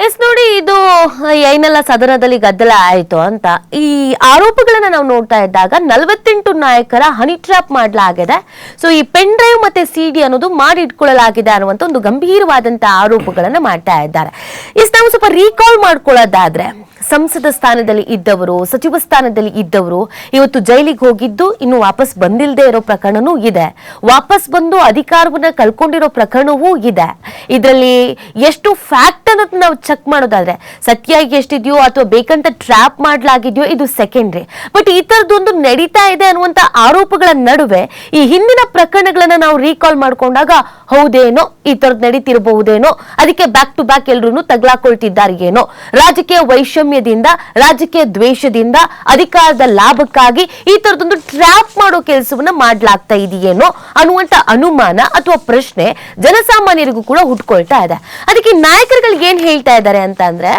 S ನೋಡಿ, ಇದು ಏನೆಲ್ಲ ಸದನದಲ್ಲಿ ಗದ್ದಲ ಆಯ್ತು ಅಂತ ಈ ಆರೋಪಗಳನ್ನ ನಾವು ನೋಡ್ತಾ ಇದ್ದಾಗ 48 ನಾಯಕರ ಹನಿ ಟ್ರ್ಯಾಪ್ ಮಾಡಲಾಗಿದೆ. ಸೊ ಈ ಪೆನ್ ಡ್ರೈವ್ ಮತ್ತೆ ಸಿಡಿ ಅನ್ನೋದು ಮಾಡಿ ಇಟ್ಕೊಳ್ಳಲಾಗಿದೆ ಅನ್ನುವಂತ ಒಂದು ಗಂಭೀರವಾದಂತಹ ಆರೋಪಗಳನ್ನ ಮಾಡ್ತಾ ಇದ್ದಾರೆ. ಎಸ್ ನಾವು ಸ್ವಲ್ಪ ರೀಕಾಲ್ ಮಾಡ್ಕೊಳ್ಳೋದಾದ್ರೆ, ಸಂಸದ ಸ್ಥಾನದಲ್ಲಿ ಇದ್ದವರು, ಸಚಿವ ಸ್ಥಾನದಲ್ಲಿ ಇದ್ದವರು ಇವತ್ತು ಜೈಲಿಗೆ ಹೋಗಿದ್ದು ಇನ್ನು ವಾಪಸ್ ಬಂದಿಲ್ಲದೆ ಇರೋ ಪ್ರಕರಣನೂ ಇದೆ. ವಾಪಸ್ ಬಂದು ಅಧಿಕಾರವನ್ನ ಕಳ್ಕೊಂಡಿರೋ ಪ್ರಕರಣವೂ ಇದೆ. ಇದರಲ್ಲಿ ಎಷ್ಟು ಫ್ಯಾಕ್ಟ್ ಅನ್ನೋದು ನಾವು ಚೆಕ್ ಮಾಡೋದಾದ್ರೆ, ಸತ್ಯ ಎಷ್ಟಿದೆಯೋ ಅಥವಾ ಬೇಕಂತ ಟ್ರ್ಯಾಪ್ ಮಾಡಲಾಗಿದೆಯೋ ಇದು ಸೆಕೆಂಡ್ರಿ. ಬಟ್ ಈ ತರದೊಂದು ನಡೀತಾ ಇದೆ ಅನ್ನುವಂತ ಆರೋಪಗಳ ನಡುವೆ ಈ ಹಿಂದಿನ ಪ್ರಕರಣಗಳನ್ನ ನಾವು ರೀಕಾಲ್ ಮಾಡ್ಕೊಂಡಾಗ ಹೌದೇನೋ ಈ ತರದ್ ನಡೀತಿರಬಹುದೇನೋ, ಅದಕ್ಕೆ ಬ್ಯಾಕ್ ಟು ಬ್ಯಾಕ್ ಎಲ್ರು ತಗ್ಲಾಕೊಳ್ತಿದ್ದಾರೆ ಏನೋ, ರಾಜಕೀಯ ವೈಷಮ್ಯದಿಂದ, ರಾಜಕೀಯ ದ್ವೇಷದಿಂದ, ಅಧಿಕಾರದ ಲಾಭಕ್ಕಾಗಿ ಈ ತರದೊಂದು ಟ್ರ್ಯಾಪ್ ಮಾಡೋ ಕೆಲಸವನ್ನ ಮಾಡ್ಲಾಗ್ತಾ ಇದೆಯೇನೋ ಅನ್ನುವಂತ ಅನುಮಾನ ಅಥವಾ ಪ್ರಶ್ನೆ ಜನಸಾಮಾನ್ಯರಿಗೂ ಕೂಡ ಹುಟ್ಕೊಳ್ತಾ ಇದೆ. ಅದಕ್ಕೆ ನಾಯಕರುಗಳು ಏನ್ ಹೇಳ್ತಾ ಇದ್ದಾರೆ ಅಂತ ಅಂದ್ರೆ,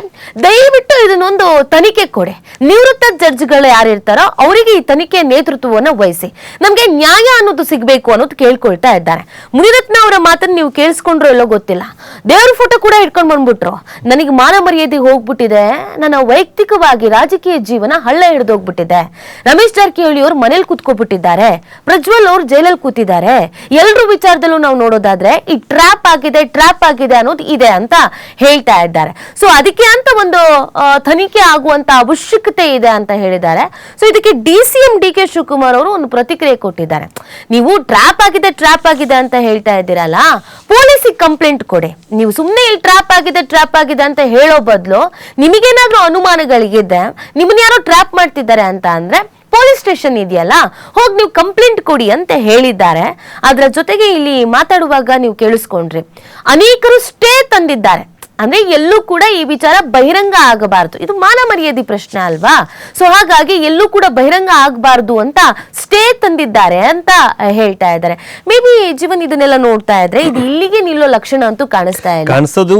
ದಯವಿಟ್ಟು ಇದನ್ನೊಂದು ತನಿಖೆ ಕೊಡಿ, ನಿವೃತ್ತ ಜಡ್ಜ್ಗಳು ಯಾರಿರ್ತಾರೋ ಅವರಿಗೆ ಈ ತನಿಖೆ ನೇತೃತ್ವವನ್ನ ವಹಿಸಿ, ನಮ್ಗೆ ನ್ಯಾಯ ಅನ್ನೋದು ಸಿಗ್ಬೇಕು ಅನ್ನೋದು ಕೇಳ್ಕೊಳ್ತಾ ಇದ್ದಾರೆ. ಮುನಿರತ್ನ ಅವರ ಮಾತನ್ನು ನೀವು ಕೇಳಿಸ್ಕೊಂಡ್ರೋ ಎಲ್ಲೋ ಗೊತ್ತಿಲ್ಲ, ದೇವ್ರ ಫೋಟೋ ಕೂಡ ಇಟ್ಕೊಂಡ್ ಬಂದ್ಬಿಟ್ರು. ನನಗೆ ಮಾನ ಮರ್ಯಾದೆ ಹೋಗ್ಬಿಟ್ಟಿದೆ, ನನ್ನ ವೈಯಕ್ತಿಕವಾಗಿ ರಾಜಕೀಯ ಜೀವನ ಹಳ್ಳ ಹಿಡಿದೋಗ್ಬಿಟ್ಟಿದೆ, ರಮೇಶ್ ಜಾರಕಿಹೊಳಿ ಅವರು ಮನೇಲಿ ಕೂತ್ಕೊಬಿಟ್ಟಿದ್ದಾರೆ, ಪ್ರಜ್ವಲ್ ಅವರು ಜೈಲಲ್ಲಿ ಕೂತಿದ್ದಾರೆ, ಎಲ್ರೂ ವಿಚಾರದಲ್ಲೂ ನಾವು ನೋಡೋದಾದ್ರೆ ಈ ಟ್ರ್ಯಾಪ್ ಆಗಿದೆ ಅನ್ನೋದು ಇದೆ ಅಂತ ಹೇಳ್ತಾ ಇದ್ದಾರೆ. ಸೊ ಅದಕ್ಕೆ ಅಂತ ಒಂದು ತನಿಖೆ ಆಗುವಂತ ಅವಶ್ಯಕತೆ ಇದೆ ಅಂತ ಹೇಳಿದ್ದಾರೆ. ಸೊ ಇದಕ್ಕೆ DCM DK ಶಿವಕುಮಾರ್ ಅವರು ಒಂದು ಪ್ರತಿಕ್ರಿಯೆ ಕೊಟ್ಟಿದ್ದಾರೆ. ನೀವು ಟ್ರ್ಯಾಪ್ ಆಗಿದೆ ಅಂತ ಹೇಳ್ತಾ ಇದ್ದೀರಲ್ಲ, ಪೊಲೀಸಿಗೆ ಕಂಪ್ಲೇಂಟ್ ಕೊಡಿ. ನೀವು ಸುಮ್ಮನೆ ಇಲ್ಲಿ ಟ್ರ್ಯಾಪ್ ಆಗಿದೆ ಅಂತ ಹೇಳೋ ಬದಲು ನಿಮಗೇನಾದ್ರೂ ಅನುಮಾನಗಳಿಗಿದೆ, ನಿಮ್ಮನ್ನ ಯಾರೋ ಟ್ರ್ಯಾಪ್ ಮಾಡ್ತಿದ್ದಾರೆ ಅಂತ ಅಂದ್ರೆ ಪೊಲೀಸ್ ಸ್ಟೇಷನ್ ಇದೆಯಲ್ಲ, ಹೋಗಿ ನೀವು ಕಂಪ್ಲೇಂಟ್ ಕೊಡಿ ಅಂತ ಹೇಳಿದ್ದಾರೆ. ಅದರ ಜೊತೆಗೆ ಇಲ್ಲಿ ಮಾತಾಡುವಾಗ ನೀವು ಕೇಳಿಸ್ಕೊಂಡ್ರಿ, ಅನೇಕರು ಸ್ಟೇ ತಂದಿದ್ದಾರೆ. ಅಂದ್ರೆ ಎಲ್ಲೂ ಕೂಡ ಈ ವಿಚಾರ ಬಹಿರಂಗ ಆಗಬಾರದು, ಇದು ಮಾನ ಮರ್ಯಾದೆ ಪ್ರಶ್ನೆ ಅಲ್ವಾ. ಸೊ ಹಾಗಾಗಿ ಎಲ್ಲೂ ಕೂಡ ಬಹಿರಂಗ ಆಗಬಾರದು ಅಂತ ಸ್ಟೇ ತಂದಿದ್ದಾರೆ ಅಂತ ಹೇಳ್ತಾ ಇದ್ದಾರೆ. ಮೇ ಬಿ ಜೀವನ್ ಇದನ್ನೆಲ್ಲ ನೋಡ್ತಾ ಇದ್ರೆ ಇದು ಇಲ್ಲಿಗೆ ನಿಲ್ಲೋ ಲಕ್ಷಣ ಅಂತೂ ಕಾಣಿಸೋದು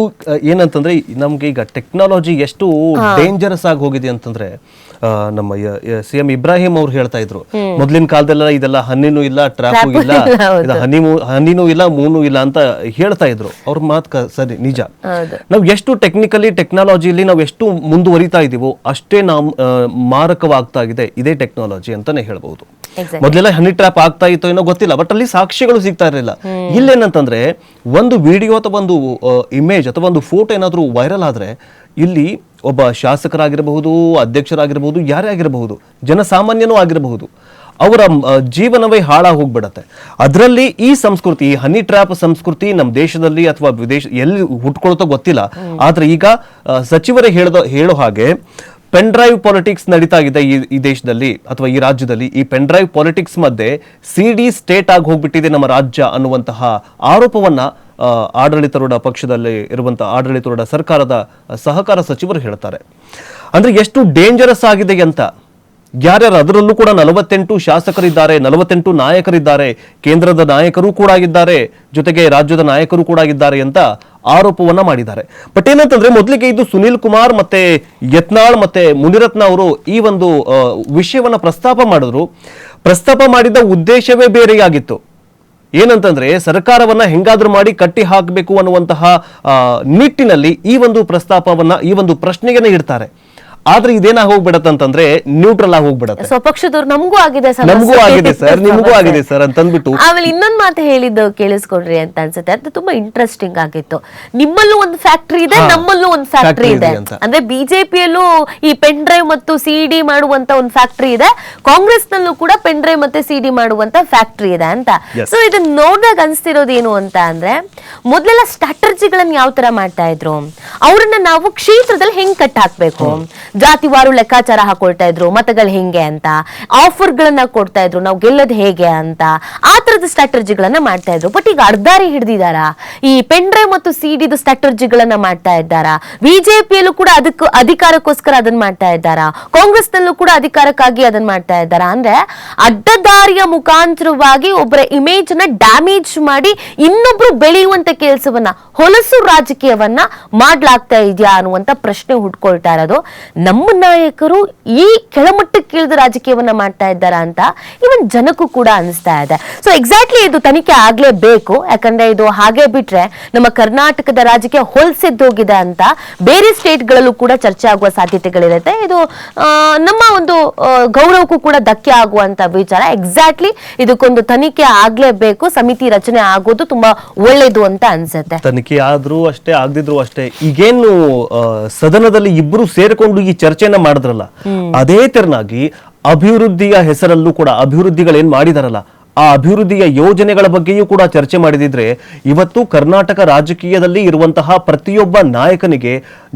ಏನಂತಂದ್ರೆ, ನಮ್ಗೆ ಈಗ ಟೆಕ್ನಾಲಜಿ ಎಷ್ಟು ಡೇಂಜರಸ್ ಆಗಿ ಹೋಗಿದೆ ಅಂತಂದ್ರೆ, ನಮ್ಮ CM ಇಬ್ರಾಹಿಂ ಅವ್ರು ಹೇಳ್ತಾ ಇದ್ರು, ಮೊದ್ಲಿನ ಕಾಲದೆಲ್ಲ ಇದೆಲ್ಲ ಹನಿನೂ ಇಲ್ಲ, ಟ್ರಾಫು ಇಲ್ಲ, ಹನಿನೂ ಇಲ್ಲ, ಮೂನು ಇಲ್ಲ ಅಂತ ಹೇಳ್ತಾ ಇದ್ರು. ಅವ್ರ ಮಾತು ಸರಿ, ನಿಜ. ನಾವು ಎಷ್ಟು ಟೆಕ್ನಾಲಜಿಲಿ ನಾವು ಎಷ್ಟು ಮುಂದುವರಿತಾ ಇದೀವೋ ಅಷ್ಟೇ ನಾವು ಮಾರಕವಾಗ್ತಾ ಇದೆ ಇದೇ ಟೆಕ್ನಾಲಜಿ ಅಂತಾನೆ ಹೇಳ್ಬಹುದು. ಮೊದಲೆಲ್ಲ ಹನಿ ಟ್ರ್ಯಾಪ್ ಆಗ್ತಾ ಇತ್ತೋ ಏನೋ ಗೊತ್ತಿಲ್ಲ, ಬಟ್ ಅಲ್ಲಿ ಸಾಕ್ಷ್ಯಗಳು ಸಿಗ್ತಾ ಇರಲಿಲ್ಲ. ಇಲ್ಲೇನಂತಂದ್ರೆ, ಒಂದು ವಿಡಿಯೋ ಅಥವಾ ಒಂದು ಇಮೇಜ್ ಅಥವಾ ಒಂದು ಫೋಟೋ ಏನಾದ್ರೂ ವೈರಲ್ ಆದ್ರೆ ಇಲ್ಲಿ ಒಬ್ಬ ಶಾಸಕರಾಗಿರಬಹುದು, ಅಧ್ಯಕ್ಷರಾಗಿರಬಹುದು, ಯಾರೇ ಆಗಿರಬಹುದು, ಜನಸಾಮಾನ್ಯನೂ ಆಗಿರಬಹುದು, ಅವರ ಜೀವನವೇ ಹಾಳಾಗಿ ಹೋಗ್ಬಿಡತ್ತೆ. ಅದರಲ್ಲಿ ಈ ಸಂಸ್ಕೃತಿ, ಹನಿ ಟ್ರ್ಯಾಪ್ ಸಂಸ್ಕೃತಿ ನಮ್ಮ ದೇಶದಲ್ಲಿ ಅಥವಾ ವಿದೇಶ ಎಲ್ಲಿ ಹುಟ್ಕೊಳ್ತೋ ಗೊತ್ತಿಲ್ಲ. ಆದ್ರೆ ಈಗ ಸಚಿವರೇ ಹೇಳೋ ಹಾಗೆ ಪೆನ್ ಡ್ರೈವ್ ಪಾಲಿಟಿಕ್ಸ್ ನಡೀತಾ ಇದೆ ಈ ದೇಶದಲ್ಲಿ ಅಥವಾ ಈ ರಾಜ್ಯದಲ್ಲಿ. ಈ ಪೆನ್ ಡ್ರೈವ್ ಪಾಲಿಟಿಕ್ಸ್ ಮಧ್ಯೆ CD ಸ್ಟೇಟ್ ಆಗಿ ಹೋಗ್ಬಿಟ್ಟಿದೆ ನಮ್ಮ ರಾಜ್ಯ ಅನ್ನುವಂತಹ ಆರೋಪವನ್ನ ಆಡಳಿತಾರೂಢ ಪಕ್ಷದಲ್ಲಿ ಇರುವಂತಹ ಆಡಳಿತಾರೂಢ ಸರ್ಕಾರದ ಸಹಕಾರ ಸಚಿವರು ಹೇಳ್ತಾರೆ. ಅಂದ್ರೆ ಎಷ್ಟು ಡೇಂಜರಸ್ ಆಗಿದೆ ಅಂತ. ಯಾರ್ಯಾರು, ಅದರಲ್ಲೂ ಕೂಡ 48 ಶಾಸಕರಿದ್ದಾರೆ, 48 ನಾಯಕರಿದ್ದಾರೆ, ಕೇಂದ್ರದ ನಾಯಕರು ಕೂಡ ಆಗಿದ್ದಾರೆ, ಜೊತೆಗೆ ರಾಜ್ಯದ ನಾಯಕರು ಕೂಡ ಆಗಿದ್ದಾರೆ ಅಂತ ಆರೋಪವನ್ನ ಮಾಡಿದ್ದಾರೆ. ಬಟ್ ಏನಂತಂದ್ರೆ, ಮೊದಲಿಗೆ ಇದು ಸುನೀಲ್ ಕುಮಾರ್ ಮತ್ತೆ ಯತ್ನಾಳ್ ಮತ್ತೆ ಮುನಿರತ್ನ ಅವರು ಈ ಒಂದು ವಿಷಯವನ್ನ ಪ್ರಸ್ತಾಪ ಮಾಡಿದ ಉದ್ದೇಶವೇ ಬೇರೆಯಾಗಿತ್ತು. ಏನಂತಂದ್ರೆ, ಸರ್ಕಾರವನ್ನ ಹೆಂಗಾದ್ರೂ ಮಾಡಿ ಕಟ್ಟಿ ಹಾಕಬೇಕು ಅನ್ನುವಂತಹ ನಿಟ್ಟಿನಲ್ಲಿ ಈ ಒಂದು ಈ ಒಂದು ಪ್ರಶ್ನೆಯನ್ನ ಇಡ್ತಾರೆ. ಆದ್ರೆ ಇದೇನಾಗ ಹೋಗ್ಬಿಡತ್ತಂತಂದ್ರೆ ನ್ಯೂಟ್ರಲ್ ಆಗಿ ಹೋಗ್ಬಿಡತ್ತೆ. ಸ್ವಪಕ್ಷದವ್ರು ನಮಗೂ ಆಗಿದೆ ಸರ್, ನಿಮಗೂ ಆಗಿದೆ ಸರ್ ಅಂತಂದ್ಬಿಟ್ಟು ಆಮೇಲೆ ಇನ್ನೊಂದ್ ಮಾತು ಹೇಳಿದ್ದು ಕೇಳಿಸ್ಕೊಡ್ರಿ ಅಂತ ಅನ್ಸುತ್ತೆ. ಅದು ತುಂಬಾ ಇಂಟ್ರೆಸ್ಟಿಂಗ್ ಆಗಿತ್ತು. ನಿಮ್ಮಲ್ಲೂ ಒಂದು ಫ್ಯಾಕ್ಟ್ರಿ ಇದೆ, ನಮ್ಮಲ್ಲೂ ಒಂದು ಫ್ಯಾಕ್ಟ್ರಿ ಇದೆ. ಅಂದ್ರೆ ಬಿಜೆಪಿಯಲ್ಲೂ ಈ ಪೆನ್ ಡ್ರೈವ್ ಮತ್ತು CD ಮಾಡುವಂತ ಒಂದು ಫ್ಯಾಕ್ಟ್ರಿ ಇದೆ, ಕಾಂಗ್ರೆಸ್ ನಲ್ಲೂ ಕೂಡ ಪೆನ್ ಡ್ರೈವ್ ಮತ್ತೆ CD ಮಾಡುವಂತ ಫ್ಯಾಕ್ಟ್ರಿ ಇದೆ ಅಂತ. ಸೊ ಇದನ್ನ ನೋಡಿದಾಗ ಅನ್ಸ್ತಿರೋದು ಏನು ಅಂತ ಅಂದ್ರೆ, ಮೊದಲೆಲ್ಲ ಸ್ಟ್ರಾಟಜಿಗಳನ್ನ ಯಾವ ತರ ಮಾಡ್ತಾ ಇದ್ರು, ಅವ್ರನ್ನ ನಾವು ಕ್ಷೇತ್ರದಲ್ಲಿ ಹೆಂಗ್ ಕಟ್ ಹಾಕ್ಬೇಕು, ಜಾತಿವಾರು ಲೆಕ್ಕಾಚಾರ ಹಾಕೊಳ್ತಾ ಇದ್ರು, ಮತಗಳು ಹೆಂಗೆ ಅಂತ, ಆಫರ್ ಗಳನ್ನ ಕೊಡ್ತಾ ಇದ್ರು, ನಾವು ಗೆಲ್ಲೋದು ಹೇಗೆ ಅಂತ, ಆ ತರದ ಸ್ಟ್ರಾಟಜಿಗಳನ್ನ ಮಾಡ್ತಾ ಇದ್ರು. ಬಟ್ ಈಗ ಅರ್ಧಾರಿ ಹಿಡಿದಿದಾರ, ಈ ಪೆನ್ ಡ್ರೈವ್ ಮತ್ತು CD ಸ್ಟ್ರಾಟಜಿಗಳನ್ನ ಮಾಡ್ತಾ ಇದ್ದಾರ. ಬಿಜೆಪಿಯಲ್ಲೂ ಕೂಡ ಅದಕ್ಕೆ ಅಧಿಕಾರಕ್ಕೋಸ್ಕರ ಅದನ್ನ ಮಾಡ್ತಾ ಇದ್ದಾರ, ಕಾಂಗ್ರೆಸ್ ನಲ್ಲೂ ಕೂಡ ಅಧಿಕಾರಕ್ಕಾಗಿ ಅದನ್ನ ಮಾಡ್ತಾ ಇದ್ದಾರ. ಅಂದ್ರೆ ಅಡ್ಡದಾರಿಯ ಮುಖಾಂತರವಾಗಿ ಒಬ್ಬರ ಇಮೇಜ್ ನ ಡ್ಯಾಮೇಜ್ ಮಾಡಿ ಇನ್ನೊಬ್ರು ಬೆಳೆಯುವಂತ ಕೆಲಸವನ್ನ, ಹೊಲಸು ರಾಜಕೀಯವನ್ನ ಮಾಡ್ಲಾಗ್ತಾ ಇದೆಯಾ ಅನ್ನುವಂತ ಪ್ರಶ್ನೆ ಹುಟ್ಕೊಳ್ತಾ ಇರೋದು. ನಮ್ಮ ನಾಯಕರು ಈ ಕೆಳಮಟ್ಟಕ್ಕೆ ಇಳಿದ ರಾಜಕೀಯವನ್ನ ಮಾಡ್ತಾ ಇದ್ದಾರಾ ಅಂತ ಇವನ್ ಜನಕ್ಕೂ ಕೂಡ ಅನಿಸ್ತಾ ಇದೆ. ಸೊ ಎಕ್ಸಾಕ್ಟ್ಲಿ ಇದು ತನಿಖೆ ಆಗ್ಲೇಬೇಕು, ಯಾಕಂದ್ರೆ ಇದು ಹಾಗೆ ಬಿಟ್ರೆ ನಮ್ಮ ಕರ್ನಾಟಕದ ರಾಜಕೀಯ ಹೊಲ್ಸೆದ್ದೋಗಿದೆ ಅಂತ ಬೇರೆ ಸ್ಟೇಟ್ಗಳಲ್ಲೂ ಕೂಡ ಚರ್ಚೆ ಆಗುವ ಸಾಧ್ಯತೆಗಳಿರುತ್ತೆ. ಇದು ನಮ್ಮ ಒಂದು ಗೌರವಕ್ಕೂ ಕೂಡ ಧಕ್ಕೆ ಆಗುವಂತ ವಿಚಾರ. ಎಕ್ಸಾಕ್ಟ್ಲಿ ಇದಕ್ಕೊಂದು ತನಿಖೆ ಆಗ್ಲೇಬೇಕು, ಸಮಿತಿ ರಚನೆ ಆಗೋದು ತುಂಬಾ ಒಳ್ಳೇದು ಅಂತ ಅನ್ಸುತ್ತೆ. ತನಿಖೆ ಆದ್ರೂ ಅಷ್ಟೇ, ಆಗದಿದ್ರು ಅಷ್ಟೇ, ಈಗೇನು ಸದನದಲ್ಲಿ ಇಬ್ರು ಸೇರ್ಕೊಂಡು ಈ ಚರ್ಚೆಯನ್ನ ಮಾಡಿದ್ರಲ್ಲ, ಅದೇ ತೆರನಾಗಿ ಅಭಿವೃದ್ಧಿಯ ಹೆಸರಲ್ಲೂ ಕೂಡ ಅಭಿವೃದ್ಧಿಗಳೇನ್ ಮಾಡಿದಾರಲ್ಲ ಆ ಅಭಿವೃದ್ಧಿಯ ಯೋಜನೆಗಳ ಬಗ್ಗೆಯೂ ಕೂಡ ಚರ್ಚೆ ಮಾಡಿದಿದ್ರೆ ಇವತ್ತು ಕರ್ನಾಟಕ ರಾಜಕೀಯದಲ್ಲಿ ಇರುವಂತಹ ಪ್ರತಿಯೊಬ್ಬ ನಾಯಕನಿಗೆ,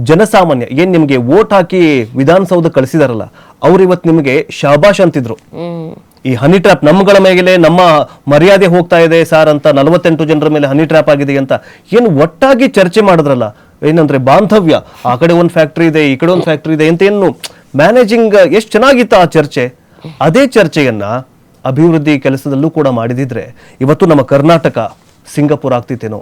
ಜನಸಾಮಾನ್ಯ ಏನ್ ನಿಮ್ಗೆ ವೋಟ್ ಹಾಕಿ ವಿಧಾನಸೌಧ ಕಳಿಸಿದಾರಲ್ಲ ಅವ್ರು ಇವತ್ತು ನಿಮಗೆ ಶಾಬಾಷ್ ಅಂತಿದ್ರು. ಈ ಹನಿ ಟ್ರ್ಯಾಪ್ ನಮ್ಮಗಳ ಮೇಲೆ ನಮ್ಮ ಮರ್ಯಾದೆ ಹೋಗ್ತಾ ಇದೆ ಸಾರ್ ಅಂತ 48 ಜನರ ಮೇಲೆ ಹನಿ ಟ್ರ್ಯಾಪ್ ಆಗಿದೆ ಅಂತ ಏನು ಒಟ್ಟಾಗಿ ಚರ್ಚೆ ಮಾಡಿದ್ರಲ್ಲ, ಏನಂದ್ರೆ ಬಾಂಧವ್ಯ, ಆ ಕಡೆ ಒಂದು ಫ್ಯಾಕ್ಟ್ರಿ ಇದೆ ಈ ಕಡೆ ಒಂದು ಫ್ಯಾಕ್ಟ್ರಿ ಇದೆ ಅಂತ ಏನು ಮ್ಯಾನೇಜಿಂಗ್ ಎಷ್ಟು ಚೆನ್ನಾಗಿತ್ತು ಆ ಚರ್ಚೆ. ಅದೇ ಚರ್ಚೆಯನ್ನ ಅಭಿವೃದ್ಧಿ ಕೆಲಸದಲ್ಲೂ ಕೂಡ ಮಾಡಿದಿದ್ರೆ ಇವತ್ತು ನಮ್ಮ ಕರ್ನಾಟಕ ಸಿಂಗಪುರ್ ಆಗ್ತಿತ್ತೇನೋ